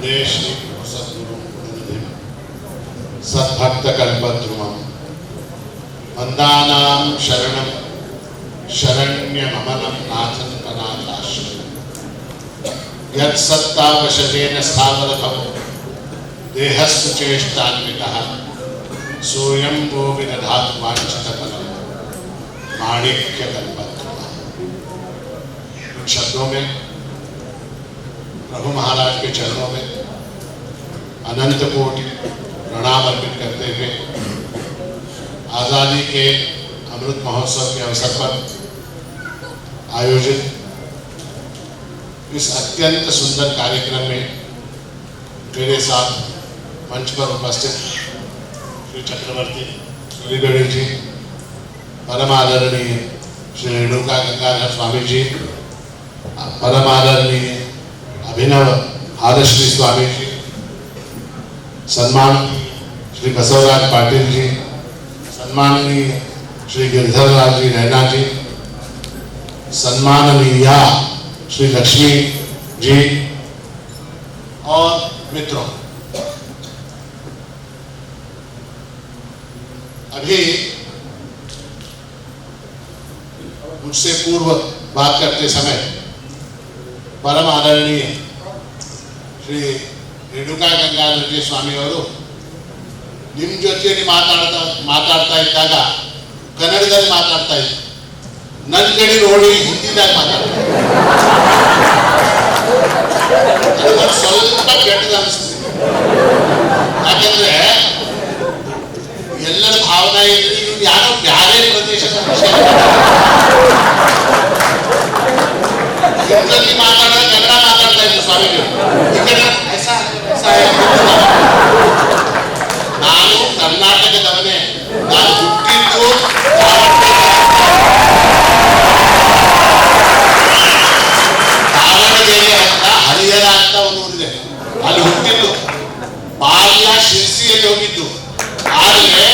वंदे श्री सद्गुरु सद्भक्त कल्पद्रुमं वंदानां शरणं शरण्यममलं नाथं कनाथाश्रयं यत्सत्तावशतेन स्थावरतं देहस्तु चेष्टान्वितः सोऽयं वो विदधातु वाञ्छितफलं माणिक्यकल्पद्रुमः। इन शब्दों में प्रभु महाराज के चरणों में अनंत कोटि प्रणाम अर्पित करते हुए आज़ादी के अमृत महोत्सव के अवसर पर आयोजित इस अत्यंत सुंदर कार्यक्रम में मेरे साथ मंच पर उपस्थित श्री चक्रवर्ती सूर्यगढ़ी जी, परम आदरणीय श्री रेणुका गंगाधर स्वामी जी, परम आदरणीय अभिनव आदर्श्री स्वामी जी, सम्मान श्री बसवराज पाटिल जी, सम्माननीय श्री गिरधरराज जी रैना जी, सम्माननीय श्री लक्ष्मी जी और मित्रों, अभी मुझसे पूर्व बात करते समय परम आदरणीय श्री रेणुका गंगाधर जी स्वामी ಅವರು ನಿಮ್ಮ ಜೊತೆಯಲ್ಲಿ ಮಾತಾಡ್ತಾ ಇದ್ದಾಗ ಕನ್ನಡದಲ್ಲಿ ಮಾತಾಡ್ತಾ ಇದ್ರು, ನನ್ನ ಕಡೆ ನೋಡಿ ಹಿಂದಿದಾಗ ಮಾತಾಡ್ತಾರೆ. ಅದು ಸ್ವಲ್ಪ ಕೆಟ್ಟದ ಅನಿಸ್ತಿದೆ. ಯಾಕಂದ್ರೆ ಎಲ್ಲರ ಭಾವನೆ ಇದ್ರೆ ಇವ್ರು ಯಾರೋ ಬ್ಯಾರೆ ಪ್ರದೇಶದ ವಿಷಯ ಹಿಂದಿ ಮಾತಾಡೋ ಕನ್ನಡ ಮಾತಾಡ್ತಾ ಇದ್ರು ಸ್ವಾಮಿಗಳು. ಈ ಕಡೆ ನಾನು ಕರ್ನಾಟಕದವನೇ, ನಾನು ಹುಟ್ಟಿದ್ದು ದಾವಣಗೆರೆ ಅಂತ ಹರಿಹರ ಅಂತ ಒಂದು ಊರಿದೆ, ಅಲ್ಲಿ ಹುಟ್ಟಿದ್ದು. ಬಾಲ್ಯ ಶಿರ್ಸಿಯಲ್ಲಿ ಹೋಗಿದ್ದು. ಆದರೆ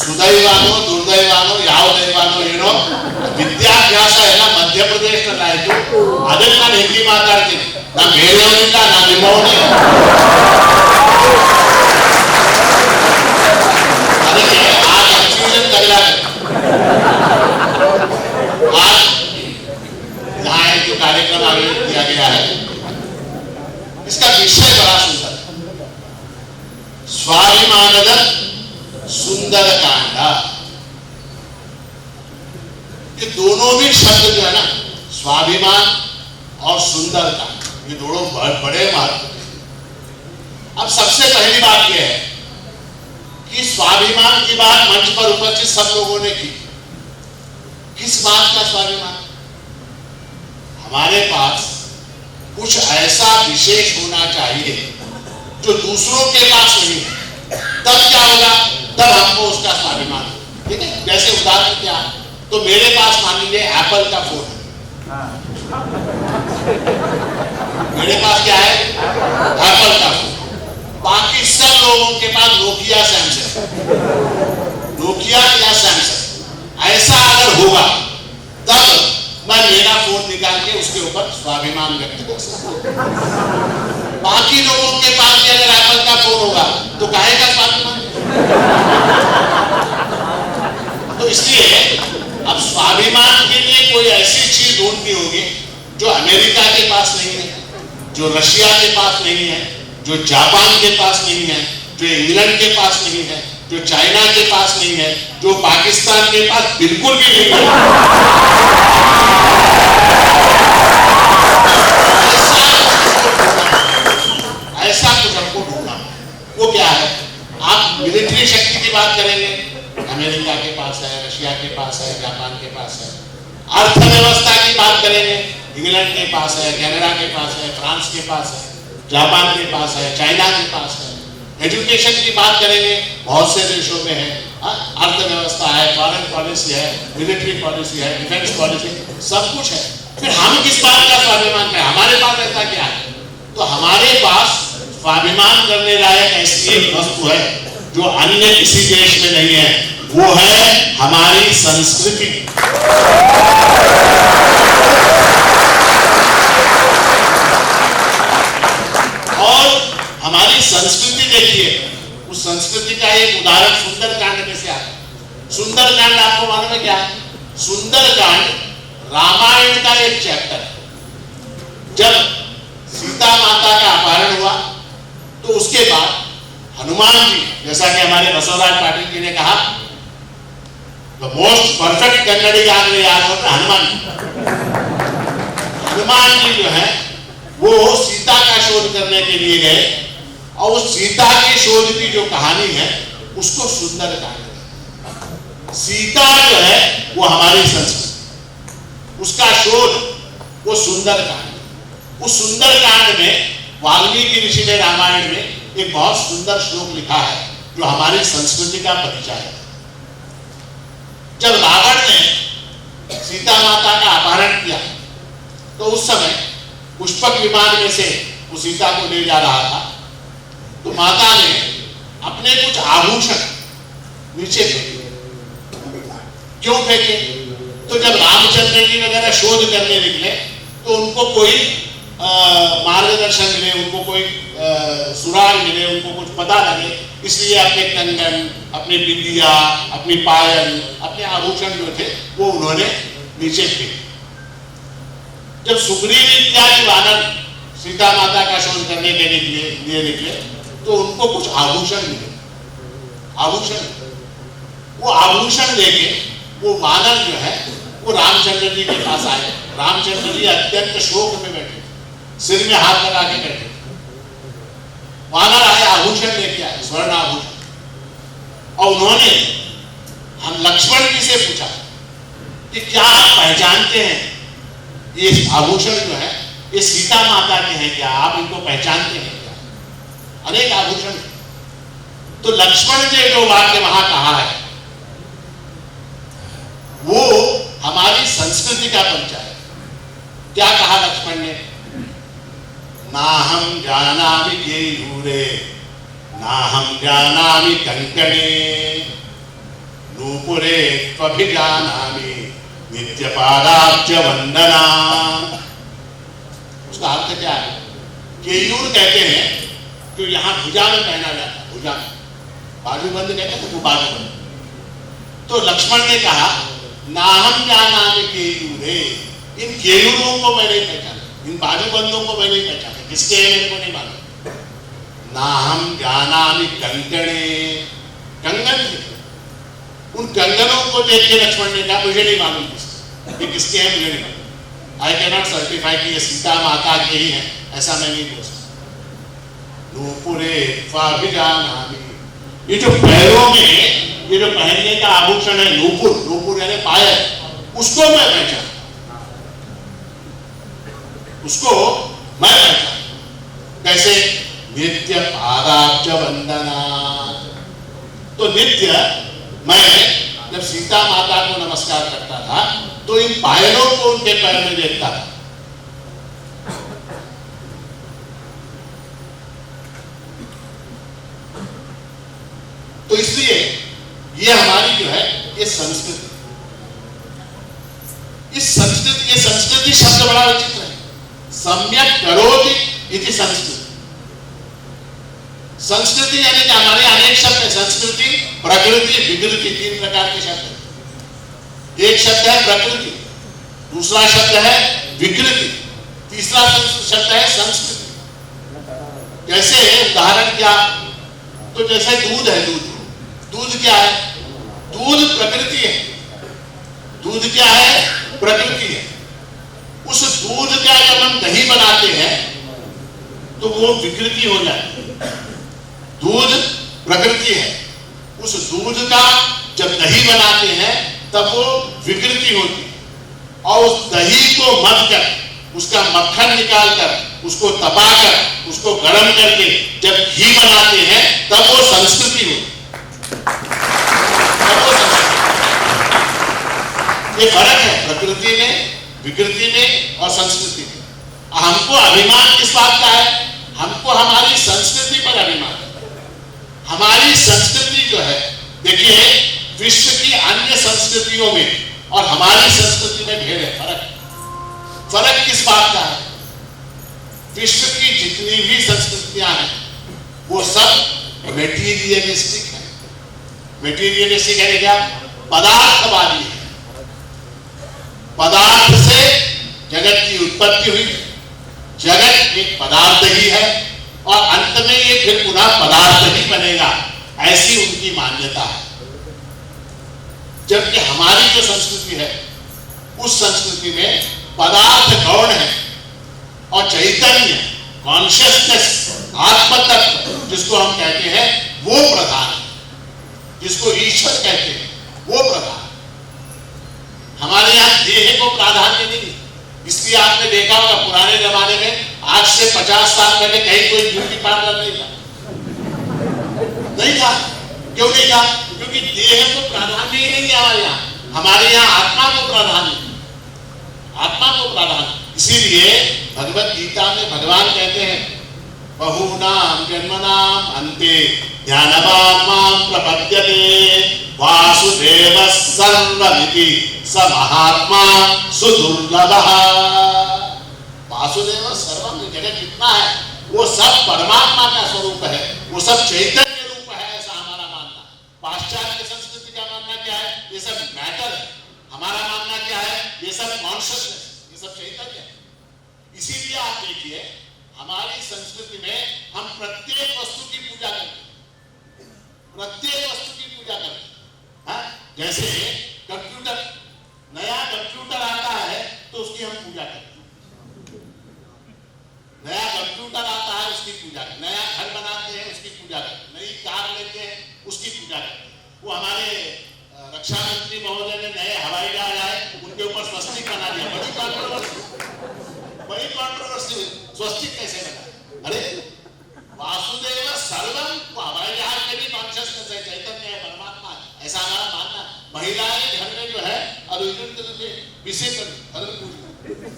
ಸುದೈವಾನೋ ದುರ್ದೈವಾನೋ ಯಾವ ದೈವಾನೋ ಏನೋ ವಿದ್ಯಾಭ್ಯಾಸ ಎಲ್ಲ ಮಧ್ಯಪ್ರದೇಶದಲ್ಲಾಯ್ತು. ಅದಕ್ಕೆ ನಾನು ಹಿಂದಿ ಮಾತಾಡ್ತೀನಿ. ನಾನು ಬೇರೆಯವರಿಲ್ಲ, ನಾನು ನಿಮ್ಮವನೇ. ಅದಕ್ಕೆ ಆ ಕನ್ಫ್ಯೂಷನ್ तगड़ा आज यहाँ जो कार्यक्रम आयोजित किया गया है, इसका विषय बड़ा सुंदर, स्वाभिमानद सुंदर कांड। ये दोनों भी शब्द जो है ना, स्वाभिमान और सुंदर कांड, ये दोनों बड़े महत्व। अब सबसे पहली बात यह है कि स्वाभिमान की बात मंच पर उपस्थित सब लोगों ने की। किस बात का स्वाभिमान? हमारे पास कुछ ऐसा विशेष होना चाहिए जो दूसरों के पास नहीं है। तब क्या होगा? तब हमको उसका स्वाभिमान। ठीक है, जैसे उदाहरण क्या है, तो मेरे पास मान लीजिए एप्पल का फोन है। मेरे पास क्या है? एप्पल का फोन। बाकी सब लोगों के पास नोकिया सैमसंग, नोकिया या सैमसंग। ऐसा अगर होगा तब मैं मेरा फोन निकाल के उसके ऊपर स्वाभिमान व्यक्त कर सकता हूं। बाकी लोगों के पास भी अगर एप्पल का फोन होगा तो काहे का स्वाभिमान? तो इसलिए अब स्वाभिमान के लिए कोई ऐसी चीज ढूंढनी होगी जो अमेरिका के पास नहीं है, जो रशिया के पास नहीं है, जो जापान के पास नहीं है, जो इंग्लैंड के पास नहीं है, जो चाइना के पास नहीं है, जो पाकिस्तान के पास बिल्कुल भी नहीं है। ऐसा कुछ हमको ढूंढना। वो क्या है? आप मिलिट्री शक्ति की बात करेंगे, अमेरिका के पास है, रशिया के पास है, जापान के पास है। अर्थव्यवस्था की बात करेंगे, इंग्लैंड के पास है, कनाडा के पास है, फ्रांस के पास है, जापान के पास है, चाइना के पास है। एजुकेशन की बात करेंगे, बहुत से देशों में है। अर्थव्यवस्था है, फॉरेन पॉलिसी है, मिलिट्री पॉलिसी है, डिफेंस पॉलिसी, सब कुछ है। फिर हम किस बात का स्वाभिमान करें? हमारे पास ऐसा क्या है? तो हमारे पास स्वाभिमान करने लायक ऐसी एक वस्तु है जो अन्य किसी देश में नहीं है, वो है हमारी संस्कृति। और हमारी संस्कृति देखिए, उस संस्कृति का एक उदाहरण सुंदरकांड में से आता है। सुंदरकांड आपको मालूम है क्या है? सुंदरकांड रामायण का एक चैप्टर है। जब सीता माता का अपहरण हुआ तो उसके बाद हनुमान जी, जैसा कि हमारे बसवराज पाटिल जी ने कहा, द मोस्ट परफेक्ट कन्नड़ी आंध्र याद होता है हनुमान जी। हनुमान जी जो है वो सीता का शोध करने के लिए गए और उस सीता के शोध की जो कहानी है उसको सुंदरकांड है। सीता जो है वो हमारी संस्कृति, उसका शोध वो सुंदरकांड। उस सुंदरकांड में वाल्मीकि ऋषि ने रामायण में एक बहुत सुंदर श्लोक लिखा है जो हमारी संस्कृति का परिचय है। जब रावण ने सीता माता का अपहरण किया तो उस समय पुष्पक विमान में से वो सीता को ले जा रहा था, तो माता ने अपने कुछ आभूषण नीचे फेंके। क्यों फेंके? तो जब रामचंद्र जी वगैरह शोध करने निकले तो उनको कोई मार्गदर्शन मिले, उनको कोई सुराग मिले, उनको कुछ पता लगे, इसलिए अपने कंगन, अपनी बिंदिया, अपनी पायल, अपने आभूषण जो थे वो उन्होंने नीचे फेंके। जब सुग्रीव इत्यादि वानर सीता माता का शोध करने के लिए निकले तो उनको कुछ आभूषण मिले। आभूषण, वो आभूषण लेके वो वानर जो है वो रामचंद्र जी के पास आए। रामचंद्र जी अत्यंत शोक में बैठे, सिर में हाथ लगा के बैठे। वानर आए, आभूषण लेके आए, स्वर्ण आभूषण, और उन्होंने हम लक्ष्मण जी से पूछा कि क्या आप पहचानते हैं ये आभूषण जो है ये सीता माता के हैं क्या? आप इनको पहचानते हैं क्या? अनेक आभूषण। तो लक्ष्मण ने जो वाक्य वहां कहा है वो हमारी संस्कृति का परिचय है। क्या कहा लक्ष्मण ने? नाहं जानामि केयूरे, नाहं जानामि कंकणे, नूपुरे त्वभिजानामि नित्यपादाब्ज वंदना। उसका अर्थ क्या है? केयूर कहते हैं जो यहाँ भुजा में पहना जाता है, भुजा में बाजूबंद कहते हैं तो बाजूबंद। तो लक्ष्मण ने कहा नाहं जानामि केयूरे, इन केयूरों को मैं नहीं पहचाना, इन बाजूबंदों को मैं नहीं पहचाना, किसके हैं मेरे को नहीं मालूम। नाहं जानामि कंकणे, कंगन थे, उन कंगनों को देख के लक्ष्मण ने कहा मुझे नहीं मालूम कि किसके हैं, मुझे नहीं मालूम। आई कैन नॉट सर्टिफाई कि ये सीता माता के ही हैं, ऐसा मैं नहीं बोल सकता। नूपुरे त्वाभिजानामि, ये जो पैरों में ये जो पहनने का आभूषण है नूपुर, नूपुर यानी पायल, उसको मैं पहचान, उसको मैं पहचान। कैसे? नित्य पादाब्ज वंदना। तो नित्य मैं जब सीता माता को नमस्कार करता था तो इन पायलों को उनके पैर में देखता था। तो इसलिए ये हमारी जो है ये संस्कृति, ये संस्कृति शब्द बड़ा विचित्र है। सम्यक करोति इति संस्कृति। संस्कृति यानी कि हमारे अनेक शब्द है। संस्कृति, प्रकृति, विकृति, तीन प्रकार के शब्द है। एक शब्द है प्रकृति, दूसरा शब्द है विकृति, तीसरा शब्द है संस्कृति। जैसे उदाहरण क्या? तो जैसे दूध है, दूध क्या है? दूध प्रकृति है। दूध क्या है? प्रकृति है। उस दूध का जब हम दही बनाते हैं तो वो विकृति हो जाती है। दूध प्रकृति है, उस दूध का जब दही बनाते हैं तब वो विकृति होती है। और उस दही को मथ कर, उसका मक्खन निकाल कर, उसको तपाकर, उसको गर्म करके जब घी बनाते हैं तब वो संस्कृति होती है। ये फर्क है प्रकृति में, विकृति में और संस्कृति में। हमको अभिमान किस बात का है? हमको हमारी संस्कृति पर अभिमान है। हमारी संस्कृति जो है, देखिए विश्व की अन्य संस्कृतियों में और हमारी संस्कृति में भेद है, फर्क किस बात का है? विश्व की जितनी भी संस्कृतियां हैं वो सब मेटीरियलिस्टिक है। मेटीरियलिस्टिक है क्या? पदार्थवादी है। पदार्थ से जगत की उत्पत्ति हुई, जगत एक पदार्थ ही है और अंत में ये फिर पुनः पदार्थ ही बनेगा, ऐसी उनकी मान्यता है। जबकि हमारी जो संस्कृति है उस संस्कृति में पदार्थ गौण है और चैतन्य, कॉन्शियसनेस, आत्म तत्व जिसको हम कहते हैं वो प्रधान है, जिसको ईश्वर कहते हैं वो प्रधान। हमारे यहाँ देह को प्राधान्य नहीं। इसलिए आपने देखा होगा पुराने जमाने में, आज से 50 साल पहले कहीं कोई ब्यूटी पार्लर नहीं था। क्यों नहीं था? क्योंकि देह को प्राधान्य ही नहीं है हमारे यहाँ। हमारे यहाँ आत्मा को प्राधान्य, आत्मा को प्राधान्य। इसीलिए भगवत गीता में भगवान कहते हैं बहूनां जन्मनां अन्ते ज्ञानवान् मां प्रपद्यते वासुदेवः सर्वमिति स महात्मा सुदुर्लभः। वासुदेव सर्वम, जगत जितना है वो सब परमात्मा का स्वरूप है, वो सब चैतन्य रूप है, ऐसा हमारा मानना। पाश्चात्य संस्कृति का मानना क्या है? ये सब मैटर है। हमारा मानना क्या है? ये सब कॉन्शियसनेस, ये सब चैतन्य है। इसीलिए आप देखिए हमारी संस्कृति में हम प्रत्येक वस्तु की पूजा करते हैं, प्रत्येक वस्तु की पूजा करते हैं। जैसे कंप्यूटर, नया कंप्यूटर आता है तो उसकी हम पूजा करते हैं। नया कंप्यूटर आता है उसकी पूजा करते हैं, नया घर बनाते हैं उसकी पूजा करते हैं, नई कार लेते हैं उसकी पूजा करते हैं। वो हमारे रक्षा मंत्री महोदय ने नए हवाई जहाज आए, उनके ऊपर स्वस्तिक बना दिया। बड़ी कंट्रोवर्सी, स्वस्तिक कैसे बना? अरे वासुदेव सर्वम, वो हवाई जहाज में भी कॉन्शियसनेस है, चैतन्य है, परमात्मा है, ऐसा हमारा मानना। महिलाएं घर में जो है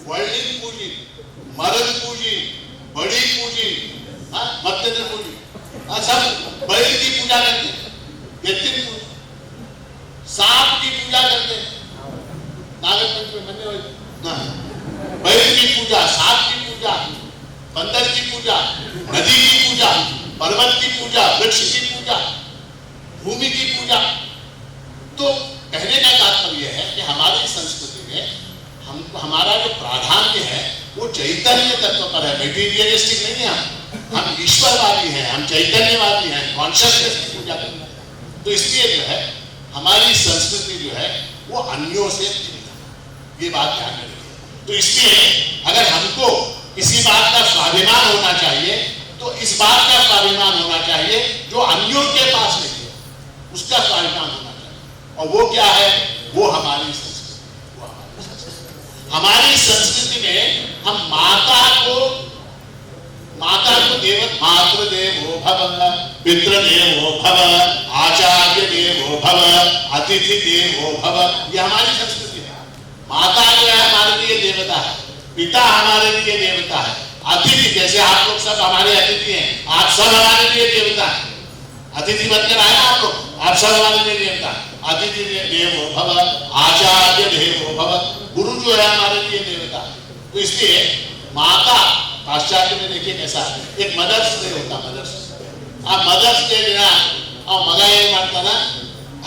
वर्ल्डिंग पूजी, मर्द पूजी, बड़ी पूजी, मध्यम पूजी, सब बैल की पूजा करते हैं, यतिम पूजी, सांप की पूजा करते हैं, नागर पंचमी बनने वाली, बैल की पूजा, सांप की पूजा, बंदर की पूजा, नदी की पूजा, पर्वत की पूजा, वृक्ष की पूजा, भूमि की पूजा। तो कहने का तात्पर्य है कि हमारी संस्कृति में हमारा जो प्राधान्य है वो चैतन्य तत्व पर है, मेटीरियलिस्टिक नहीं है। हम ईश्वरवादी हैं, हम चैतन्यवादी हैं, कॉन्शियसनेस की पूजा करते हैं। तो इसलिए जो है हमारी संस्कृति जो है वो अन्यों से ये बात ध्यान में रखिए। तो इसलिए अगर हमको किसी बात का स्वाभिमान होना चाहिए तो इस बात का स्वाभिमान होना चाहिए जो अन्यों के पास नहीं है, उसका स्वाभिमान होना चाहिए। और वो क्या है? वो हमारी संस्कृति। हमारी संस्कृति में हम माता को मातृदेवो भव, पितृदेवो भव, आचार्य देवो भव, अतिथि देवो भव, ये हमारी संस्कृति है। माता जो है हमारे लिए देवता है, पिता हमारे लिए देवता है, अतिथि जैसे आप लोग सब हमारे अतिथि हैं, आप सब हमारे लिए देवता है। अतिथि बनकर आए आप लोग, आप सब हमारे लिए देवता है। अतिथि देवो भव, आचार्य देवो भव, गुरु जो है हमारे लिए देवता है। तो इसलिए माता, पाश्चात्य में देखिए कैसा एक मदर्स डे होता, मदर्स डे ದಿನ ಆ ಮಗ ಏನ್ ಮಾಡ್ತಾನ,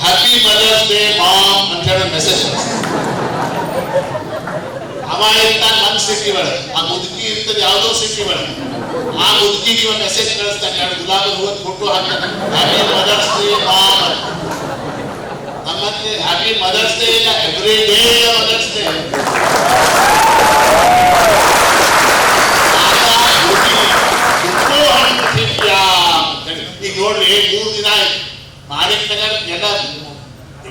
ಹ್ಯಾಪಿ ಮದರ್ಸ್ ಡೇ ಮಾಮ್ ಅಂತ ಹೇಳಿ ಮೆಸೇಜ್ ಅವ ಇರ್ತಾನ ಒಂದು ಸಿಟಿ ಒಳಗೆ, ಆ ಮುದುಕಿ ಇರ್ತದೆ ಯಾವುದೋ ಸಿಟಿ ಒಳಗೆ, ಆ ಮುದುಕಿಗೆ ಒಂದು ಮೆಸೇಜ್ ಕಳಿಸ್ತಾನೆ, ಎರಡು ಗುಲಾಬಿ ಹೂವದ ಫೋಟೋ ಹಾಕ್ತಾನೆ, ಹ್ಯಾಪಿ ಮದರ್ಸ್ ಡೇ ಮಾಮ್ ಅಂತ. ನಮ್ಮಲ್ಲಿ ಹ್ಯಾಪಿ ಮದರ್ಸ್ ಡೇ ಇಲ್ಲ, ಎವ್ರಿ ಡೇ ಮದರ್ಸ್ ಡೇ. ಈಗ ನೋಡ್ರಿ 3 ದಿನ ಮಾಣಿಕ್ ನಗರ್ ಎಲ್ಲ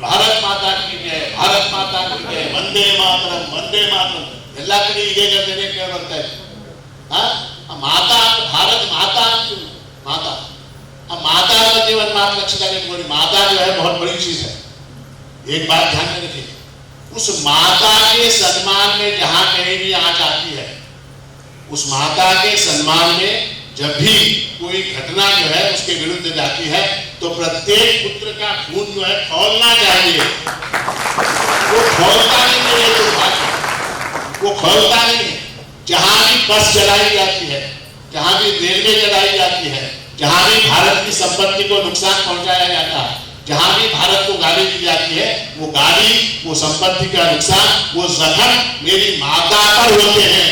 ಭಾರತ್ ಮಾತಾ ಕಿ ಜೈ, ಭಾರತ್ ಮಾತಾ ಕಿ ಜೈ, ವಂದೇ ಮಾತರಂ, ವಂದೇ ಮಾತರಂ ಎಲ್ಲ ಕಡೆ ಇದೇ ಗದ್ದೆನೇ ಕೇಳಿ ಬರ್ತಾ ಇದೆ. ಮಾತಾ भारत माता माता, अब माता का जीवन मात लक्ष्य का नहीं, माता जो है बहुत बड़ी चीज है। एक बात ध्यान में रखिए, उस माता के सम्मान में जहां कहीं भी आंच आती है, उस माता के सम्मान में जब भी कोई घटना जो है उसके विरुद्ध जाती है तो प्रत्येक पुत्र का खून जो है खौलना चाहिए। वो खौलता नहीं है, वो खौलता नहीं है। जहां भी बस चलाई जाती है, जहां भी रेलवे चलाई जाती है, जहां भी भारत भारत की संपत्ति को नुकसान पहुंचाया जाता है, जहां भी भारत को गाली दी जाती है, वो गाली, वो संपत्ति का नुकसान, वो जख्म मेरी माता पर होते हैं।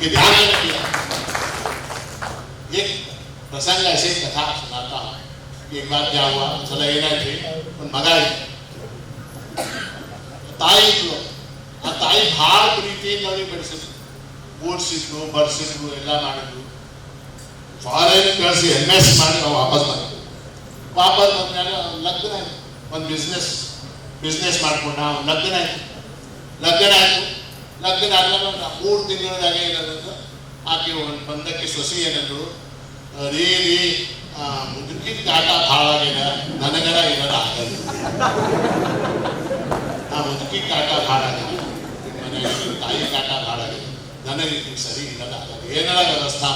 ये ध्यान में रखिए। एक प्रसंग ऐसे कथा सुनाता हूं। एक बार क्या हुआ, चला ಏನಾಯ್ತು ಒಂದು ಮಗ ತಾಯಿ ಬಹಳ ಪ್ರೀತಿಯಿಂದ ಅವನಿಗೆ ಬೆಳೆಸಿದ್ರು, ಓಡಿಸಿದ್ರು, ಬರ್ಸಿದ್ರು, ಎಲ್ಲ ಮಾಡಿದ್ರು. ಫಾರಿನ್ ಕಳಿಸಿ MS ಮಾಡಿ ನಾವು ವಾಪಸ್ ಬಂದ್ರು. ವಾಪಸ್ ಬಂದ್ಮೇಲೆ ಲಗ್ನ ಆಯ್ತು, ಒಂದು ಬಿಸ್ನೆಸ್ ಮಾಡ್ಕೊಂಡ, ಲಗ್ನ ಆಯ್ತು. ಲಗ್ನ ಆದ್ಮೇಲೆ 3 ತಿಂಗಳದಾಗೆ ಏನಂದ್ರೆ ಆಕೆ ಒಂದು ಬಂದಕ್ಕೆ ಸೊಸಿ ಏನಂದ್ರು, ರೀ ಮುದುಕಿ ಕಾಟ ಭಾಳ ಆಗ್ಯದ, ನನಗರ ಇರೋದು ಆಗಲ್ಲ. ಆ ಮುದುಕಿ ಕಾಟ ಭಾಳ ಆಗ್ಯದ, ಮನೆಗೆ ತಾಯಿ ಕಾಟ ಭಾಳ ಆಗ್ಯದ, ನನಗೆ ಸರಿ ಇರೋದು ಆಗಲ್ಲ. ಏನರ ವ್ಯವಸ್ಥೆ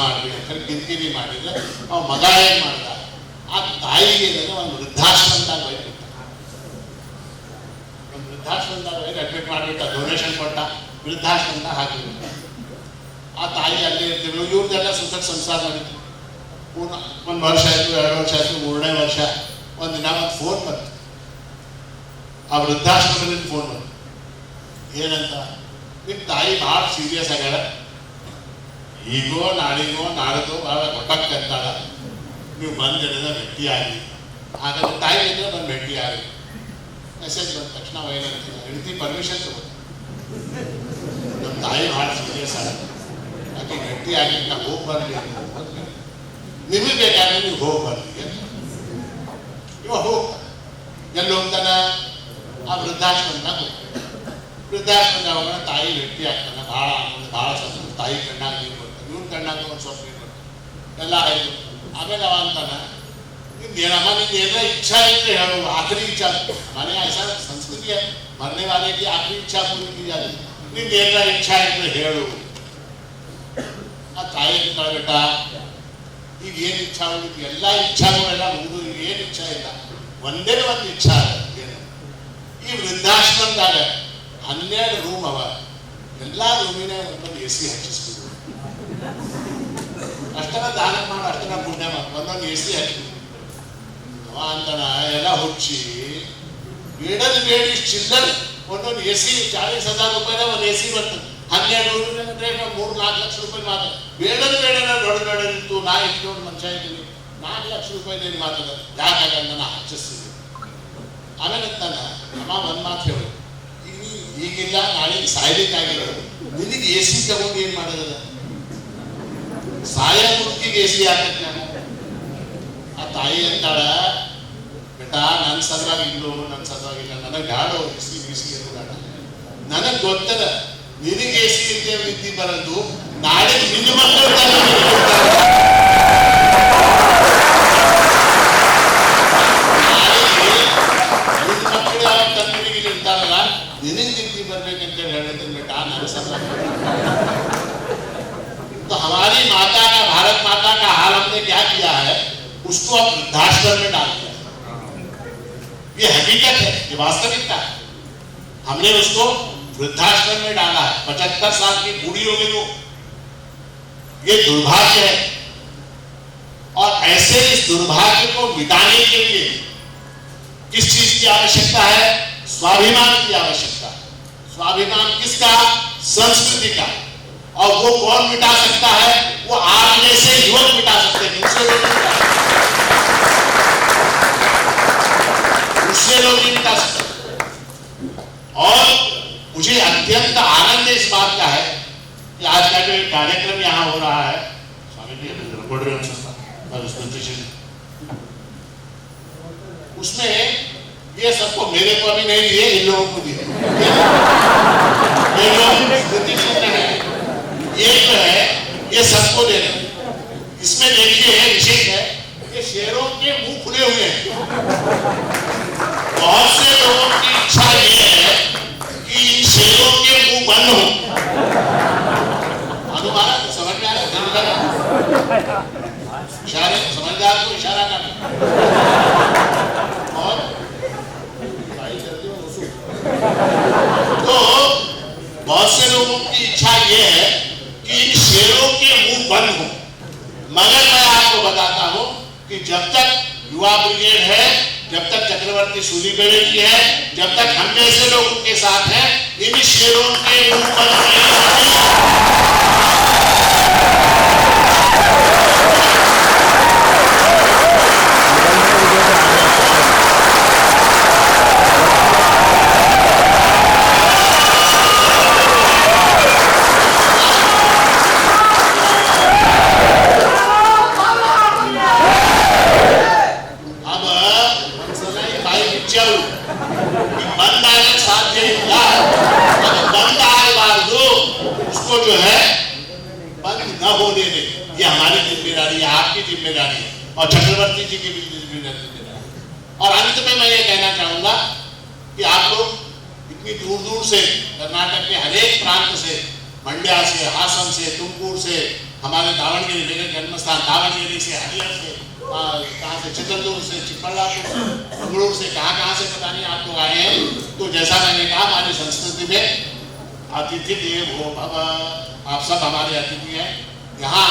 ಮಾಡ್ರಿ ಅಂತ ಕಿರಿಕಿರಿ ಮಾಡಿದ್ರೆ ಅವ್ ಮಗ ಏನ್ ಮಾಡ್ದ, ಆ ತಾಯಿಗೆ ಒಂದು ವೃದ್ಧಾಶ್ರಮದಾಗ ಒಯ್ಬಿಟ್ಟ. ಒಂದು ವೃದ್ಧಾಶ್ರಮದಾಗ ಒಯ್ದು ಅಡ್ಮಿಟ್ ಮಾಡಿಬಿಟ್ಟ, ಡೊನೇಷನ್ ಕೊಟ್ಟ, ವೃದ್ಧಾಶ್ರಮದಾಗ ಹಾಕಿಬಿಟ್ಟ. ಆ ತಾಯಿ ಅಲ್ಲೇ ಇರ್ತಿದ್ರು. ಇವ್ರದ್ದೆಲ್ಲ ಸುಖ ಸಂಸಾರ ಮಾಡಿದ್ರು. 1 ವರ್ಷ ಆಯ್ತು, 2 ವರ್ಷ ಆಯ್ತು, 3ನೇ ವರ್ಷ ಒಂದು ದಿನ ಒಂದು ಫೋನ್ ಬಂತು. ಆ ವೃದ್ಧಾಶ್ರಮದಿಂದ ಫೋನ್ ಬಂತು. ಏನಂತ, ನಿಮ್ಮ ತಾಯಿ ಭಾಳ ಸೀರಿಯಸ್ ಆಗ್ಯಾಳ, ಈಗೋ ನಾಳಿಗೋ ನಾಳಿಗೋ ಭಾಳ ಹೊಟ್ಟಕ್ಕೆ ಅಂತಾಳ, ನೀವು ಬಂದಿರೋದ ಭೇಟಿಯಾಗಿ. ಹಾಗಾದ್ರೆ ತಾಯಿ ಇದ್ರೆ ಬಂದು ಭೇಟಿಯಾಗಿ. ಮೆಸೇಜ್ ಬಂದ ತಕ್ಷಣ ಏನಂತ, ಹೆಂಡತಿ ಪರ್ಮಿಷನ್ ತಗೋ, ನಮ್ಮ ತಾಯಿ ಭಾಳ ಸೀರಿಯಸ್ ಆಗ, ಆಕೆ ಗಟ್ಟಿ ಆಗಿ ನಾವು ಹೋಗಿ ಬರಲಿ, ನಿಮಗೆ ಬೇಕಾದ್ರೆ ನೀವು ಹೋಗಿ ಬರಲಿ ಅಂತ. ಇವಾಗ ಹೋಗ್ತಾನೆ. ಎಲ್ಲಿ ಹೋಗ್ತಾನ, ಆ ವೃದ್ಧಾಶ್ರಮದಾಗ ಹೋಗೋಣ. ತಾಯಿ ಗಟ್ಟಿ ಆಗ್ತಾನೆ, ಭಾಳ ಆನಂದ, ಭಾಳ ಸಂತೋಷ. ತಾಯಿ ಕಣ್ಣಾಗ ನೀರು ಬರ್ತಾನೆ, ಇವ್ನ ಕಣ್ಣಾಗ ಒಂದು ಸ್ವಲ್ಪ ನೀರು ಬರ್ತಾನೆ, ಎಲ್ಲ ಆಯ್ತು. ಆಮೇಲೆ ಅವ ಅಂತಾನ, ನಿಮ್ದೇನಮ್ಮ, ನಿಮ್ದು ಏನೋ ಇಚ್ಛಾ ಇದ್ರೆ ಹೇಳು, ಆಖರಿ ಇಚ್ಛಾ. ಮನೆ ऐसा संस्कृति है, मरने वाले की आखिरी इच्छा पूरी की जाती है. ನಿಮ್ದು ಏನೋ ಇಚ್ಛಾ ಇದ್ರೆ ಹೇಳು. ಆ ತಾಯಿ ಬೇಟ, ಈಗ ಏನು ಇಚ್ಛಾ ಉಳಿತು, ಎಲ್ಲ ಇಚ್ಛಾಗಳೆಲ್ಲ ಮುಗಿದು, ಈಗ ಏನು ಇಚ್ಛಾ ಇಲ್ಲ, ಒಂದೇ ಒಂದು ಇಚ್ಛಾ ಏನು, ಈ ವೃದ್ಧಾಶ್ರಮದಾಗ 12 ರೂಮ್ ಅವ, ಎಲ್ಲ ರೂಮಿನ ಒಂದೊಂದು AC ಹಚ್ಚಿಸ್ಬಿಡು, ಅಷ್ಟನ ದಾನ ಮಾಡು, ಅಷ್ಟನ ಪುಣ್ಯ ಮಾಡು, ಒಂದೊಂದು AC ಹಚ್ಚಿಬಿಡು. ಅವ ಅಂತಾನ, ಎಲ್ಲ ಹುಚ್ಚಿ ಬೇಡದ ಬೇಡಿ ಚಿಲ್ಲರ್ ಒಂದೊಂದು AC 40,000 ರೂಪಾಯಿನ ಒಂದು AC ಬರ್ತದೆ. 12 ರೂಮಿನ ಅಂದ್ರೆ 3-4 ಲಕ್ಷ ರೂಪಾಯಿ ಮಾತ್ರ. ಬೇಡದ ಬೇಡ ದೊಡ್ಡ ನಿಂತು ನಾ ಇಟ್ಕೊಂಡು ಮನುಷ್ಯ ಇದ್ದೀನಿ, 4 ಲಕ್ಷ ರೂಪಾಯಿ ಮಾತದ, ಯಾಕಾಗಲ್ಲ ನಾನು ಹಚ್ಚಿಸ್ತೀನಿ. ಆಮೇಲೆ ಅಂತಾನ, ಅಮ್ಮ ಒಂದು ಮಾತು ಹೇಳು, ಈಗಿಲ್ಲ ನಾಳೆಗೆ ಸಾಯ್ಲಿಕ್ಕಾಗಿರೋದು, ನಿನಗೆ AC ತಗೊಂಡು ಏನ್ ಮಾಡೋದ, ಸಾಯ ಮುದುಕಿಗೆ AC ಹಾಕಕ್ಕೆ ನಾನು. ಆ ತಾಯಿ ಅಂತಾಳ, ಬೇಟ ನನ್ನ ಸಲುವಾಗಿ ಇಲ್ಲೋ, ನನ್ನ ಸಲುವಾಗಿಲ್ಲ, ನನಗೆ ಗಾಡೋ ಬಿಸಿ ಏನು ಬೇಡ, ನನಗೆ ಗೊತ್ತದ ನಿನಗೆ AC ಇದ್ದೇ ವಿದ್ಯೆ ಬರೋದು, ನಾಳೆ ನಿನ್ನ ಮಕ್ಕಳು ಯಾವಾಗ ತಂದಿಗೆ ಇರ್ತಾರಲ್ಲ, ನಿನಗೆ ವಿದ್ಯೆ ಬರ್ಬೇಕಂತ ಹೇಳಿದ್ರೆ बेटा ನನ್ನ ಸಲುವಾಗಿ. तो हमारी माता का, भारत माता का हाल हमने क्या किया है, उसको अब वृद्धाश्रम में डाल दिया. ये हकीकत है, ये वास्तविकता है. हमने उसको वृद्धाश्रम में डाला है. 75 साल की बूढ़ी हो गई वो. ये दुर्भाग्य है. और ऐसे इस दुर्भाग्य को मिटाने के लिए किस चीज की आवश्यकता है, स्वाभिमान की आवश्यकता है. स्वाभिमान किसका, संस्कृति का. और वो कौन मिटा सकता है, वो आप में से युवक मिटा सकते हैं, दूसरे लोग नहीं मिटा सकते, दूसरे लोग नहीं मिटा सकते. और मुझे अत्यंत आनंद इस बात का है कि आज का जो कार्यक्रम यहाँ हो रहा है, स्वामी जी उसमें ये सबको, मेरे को अभी नहीं दिए, इन लोगों को दिए. ये लोग ये जो है ये सबको देना. इसमें देखिए विशेष है, ये शेरों के मुंह खुले हुए हैं. बहुत से लोगों की इच्छा ये है कि शेरों के मुंह बंद हो. अनुमान समझ में आ रहा है, इशारे समझदार को इशारा करना. और तो बहुत से लोगों की इच्छा ये है कि इन शेरों के मुंह बंद हो, आपको बताता हूं कि जब तक युवा ब्रिगेड है, जब तक चक्रवर्ती सूलीबेड़े जी है, जब तक हम जैसे लोग उनके साथ हैं, इन शेरों के ऊपर जो है बंद न होने दे। ये हमारी जिम्मेदारी है, आपकी जिम्मेदारी है और चक्रवर्ती जी की भी जिम्मेदारी है। और अंत में मैं ये कहना चाहूंगा कि आप लोग इतनी दूर दूर से, कर्नाटक के हर एक प्रांत से, मंड्या से, हासन से, तुमकुर से, हमारे दावणगिरी, मेरे जन्मस्थान दावणगिरी से, हरियर से, कहाँ से, चित्रदुर्ग से, चिक्कबल्लापुर से, मंगलूर से, कहाँ से पता नहीं आप लोग आए हैं। तो जैसा मैंने कहा, हमारी संस्कृति में अतिथि देवो भव, आप सब हमारे अतिथि हैं। यहाँ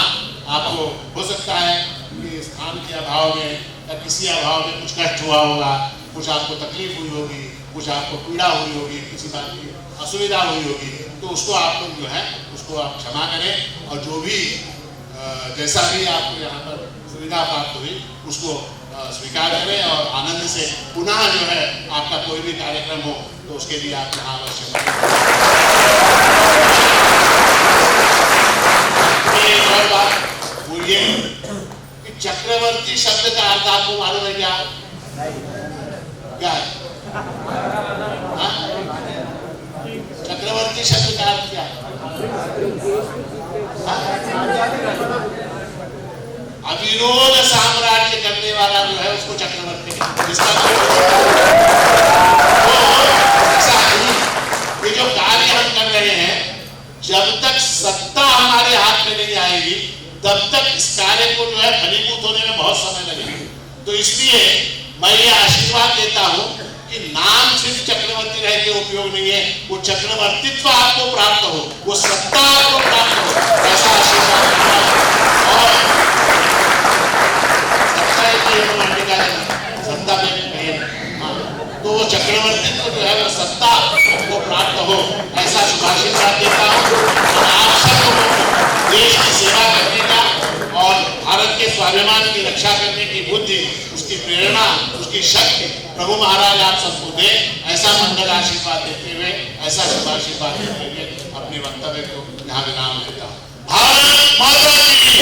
आपको हो सकता है कि स्थान के अभाव में या किसी अभाव में कुछ कष्ट हुआ होगा, कुछ आपको तकलीफ हुई होगी, कुछ आपको पीड़ा हुई होगी, किसी बात की असुविधा हुई होगी, तो उसको आप लोग जो है उसको आप क्षमा करें और जो भी जैसा भी आपको यहाँ पर सुविधा प्राप्त हुई उसको स्वीकार करें और आनंद से पुनः जो है आपका कोई भी कार्यक्रम हो तो उसके लिए आप यहाँ अवश्य। एक और बात बोलिए कि चक्रवर्ती शब्द का अर्थ आपको मालूम है क्या? क्या है? चक्रवर्ती शब्द का अर्थ क्या है? अविरोध साम्राज्य करने वाला जो है उसको चक्रवर्ती कहते हैं। ये जो कार्य हम कर रहे हैं, जब तक सत्ता हमारे हाथ में नहीं आएगी तब तक इस कार्य को जो है फलीभूत होने में बहुत समय लगेगा। तो इसलिए मैं ये आशीर्वाद देता हूं कि नाम सिर्फ चक्रवर्ती रह के उपयोग नहीं है, वो चक्रवर्तित्व आपको प्राप्त हो, वो सत्ता आपको प्राप्त हो, ऐसा आशीर्वाद और सत्ता में तो वो चक्रवर्तित्व जो है वो सत्ता को प्राप्त हो, ऐसा शुभाशीर्वाद देता हूँ। और आप सब लोगों को देश की सेवा करने का और भारत के स्वाभिमान की रक्षा करने की बुद्धि, उसकी प्रेरणा, उसकी शक्ति प्रभु महाराज आप सबको दे, ऐसा मंगल आशीर्वाद देते हुए, ऐसा शुभाशीर्वाद देते हुए अपने वक्तव्य को यहाँ विराम देता हूँ। भारत माता की